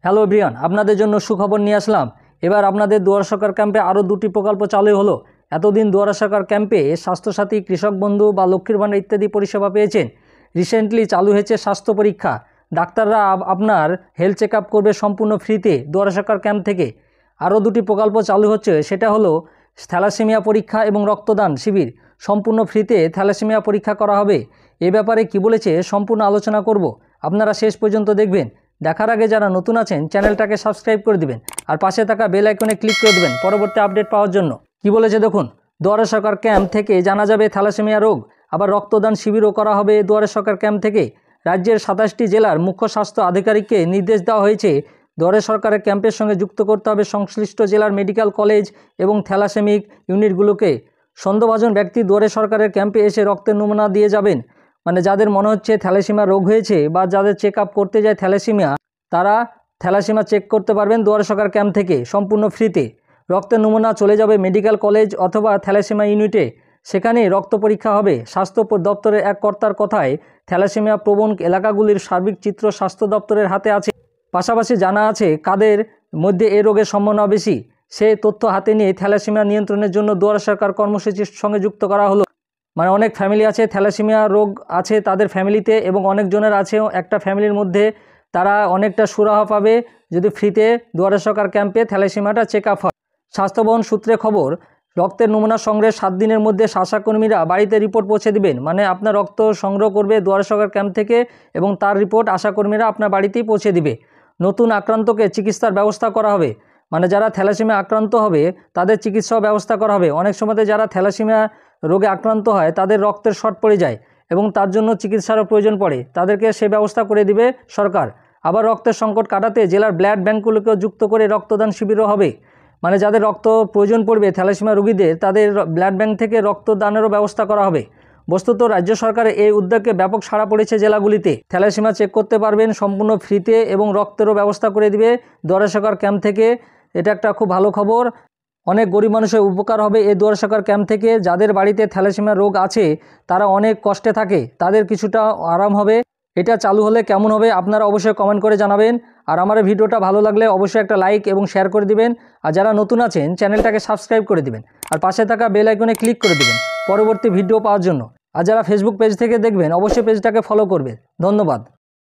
Hello Brian, আপনাদের জন্য সুখবর নিয়ে আসলাম। এবার আপনাদের দুয়ারে সরকার ক্যাম্পে আরও 2টি প্রকল্প চালু হলো। এতদিন দুয়ারে সরকার ক্যাম্পে স্বাস্থ্যসাথী, কৃষক বন্ধু বা লক্ষ্মীর ভাণ্ডার ইত্যাদি পরিষেবা পেয়েছেন। রিসেন্টলি চালু হয়েছে স্বাস্থ্য পরীক্ষা। ডাক্তাররা আপনার হেলথ চেক আপ করবে সম্পূর্ণ ফ্রিতে দুয়ারে সরকার ক্যাম্প থেকে। আরও 2টি প্রকল্প চালু হচ্ছে, সেটা হলো থ্যালাসেমিয়া পরীক্ষা এবং রক্তদান শিবির। সম্পূর্ণ ফ্রিতে থ্যালাসেমিয়া পরীক্ষা করা হবে। এ ব্যাপারে কি বলেছে সম্পূর্ণ আলোচনা করব, আপনারা শেষ পর্যন্ত দেখবেন। দেখার আগে যারা নতুন আছেন চ্যানেলটাকে সাবস্ক্রাইব করে দিবেন আর পাশে থাকা বেল আইকনে ক্লিক করে দেবেন পরবর্তী আপডেট পাওয়ার জন্য। কি বলেছে দেখুন, দুয়ারে সরকার ক্যাম্প থেকে জানা যাবে থ্যালাসেমিয়া রোগ। আবার রক্তদান শিবিরও করা হবে দুয়ারে সরকার ক্যাম্প থেকে। রাজ্যের 27টি জেলার মুখ্য স্বাস্থ্য আধিকারিককে নির্দেশ দেওয়া হয়েছে দুয়ারে সরকারের ক্যাম্পের সঙ্গে যুক্ত করতে হবে সংশ্লিষ্ট জেলার মেডিকেল কলেজ এবং থ্যালাসেমিক ইউনিটগুলোকে। সন্দেহভাজন ব্যক্তি দুয়ারে সরকারের ক্যাম্পে এসে রক্তের নমুনা দিয়ে যাবেন। মানে যাদের মনে হচ্ছে থ্যালাসেমিয়া রোগ হয়েছে বা যাদের চেক আপ করতে যায় থ্যালাসেমিয়া, তারা থ্যালাসেমিয়া চেক করতে পারবেন দুয়ারে সরকার ক্যাম্প থেকে সম্পূর্ণ ফ্রিতে। রক্তের নমুনা চলে যাবে মেডিকেল কলেজ অথবা থ্যালাসেমিয়া ইউনিটে, সেখানে রক্ত পরীক্ষা হবে। স্বাস্থ্য দপ্তরের এক কর্তার কথায় থ্যালাসেমিয়া প্রবণ এলাকাগুলির সার্বিক চিত্র স্বাস্থ্য দপ্তরের হাতে আছে। পাশাপাশি জানা আছে কাদের মধ্যে এ রোগের সম্ভাবনা বেশি। সে তথ্য হাতে নিয়ে থ্যালাসেমিয়া নিয়ন্ত্রণের জন্য দুয়ারে সরকার কর্মসূচির সঙ্গে যুক্ত করা হলো। মানে অনেক ফ্যামিলি আছে থ্যালাসেমিয়া রোগ আছে তাদের ফ্যামিলিতে, এবং অনেকজনের আছে একটা ফ্যামিলির মধ্যে, তারা অনেকটা সুরাহা পাবে যদি ফ্রিতে দুয়ারে সরকার ক্যাম্পে থ্যালাসেমিয়াটা চেক আপ হয়। স্বাস্থ্য ভবন সূত্রে খবর, রক্তের নমুনা সংগ্রহের 7 দিনের মধ্যে আশাকর্মীরা বাড়িতে রিপোর্ট পৌঁছে দিবেন। মানে আপনার রক্ত সংগ্রহ করবে দুয়ারে সরকার ক্যাম্প থেকে এবং তার রিপোর্ট আশাকর্মীরা আপনার বাড়িতেই পৌঁছে দিবে। নতুন আক্রান্তকে চিকিৎসার ব্যবস্থা করা হবে। মানে যারা থ্যালাসেমিয়া আক্রান্ত হবে তাদের চিকিৎসা ব্যবস্থা করা হবে। অনেক সময়তে যারা থ্যালাসেমিয়া রোগে আক্রান্ত হয় তাদের রক্তের শর্ট পড়ে যায় এবং তার জন্য চিকিৎসারও প্রয়োজন পড়ে, তাদেরকে সে ব্যবস্থা করে দিবে সরকার। আবার রক্তের সংকট কাটাতে জেলার ব্লাড ব্যাঙ্কগুলোকেও যুক্ত করে রক্তদান শিবিরও হবে। মানে যাদের রক্ত প্রয়োজন পড়বে থ্যালাসেমিয়া রোগীদের, তাদের ব্লাড ব্যাঙ্ক থেকে রক্তদানেরও ব্যবস্থা করা হবে। বস্তুত রাজ্য সরকারের এই উদ্যোগে ব্যাপক সাড়া পড়েছে জেলাগুলিতে। থ্যালাসেমিয়া চেক করতে পারবেন সম্পূর্ণ ফ্রিতে এবং রক্তেরও ব্যবস্থা করে দিবে দুয়ারে সরকার ক্যাম্প থেকে। এটা একটা খুব ভালো খবর। অনেক গরিব মানুষের উপকার হবে এই দুয়ারে সরকার ক্যাম্প থেকে। যাদের বাড়িতে থ্যালাসেমিয়া রোগ আছে তারা অনেক কষ্টে থাকে, তাদের কিছুটা আরাম হবে। এটা চালু হলে কেমন হবে আপনারা অবশ্যই কমেন্ট করে জানাবেন। আর আমার ভিডিওটা ভালো লাগলে অবশ্যই একটা লাইক এবং শেয়ার করে দিবেন। আর যারা নতুন আছেন চ্যানেলটাকে সাবস্ক্রাইব করে দিবেন আর পাশে থাকা বেল আইকনে ক্লিক করে দিবেন পরবর্তী ভিডিও পাওয়ার জন্য। আর যারা ফেসবুক পেজ থেকে দেখবেন অবশ্যই পেজটাকে ফলো করবেন। ধন্যবাদ।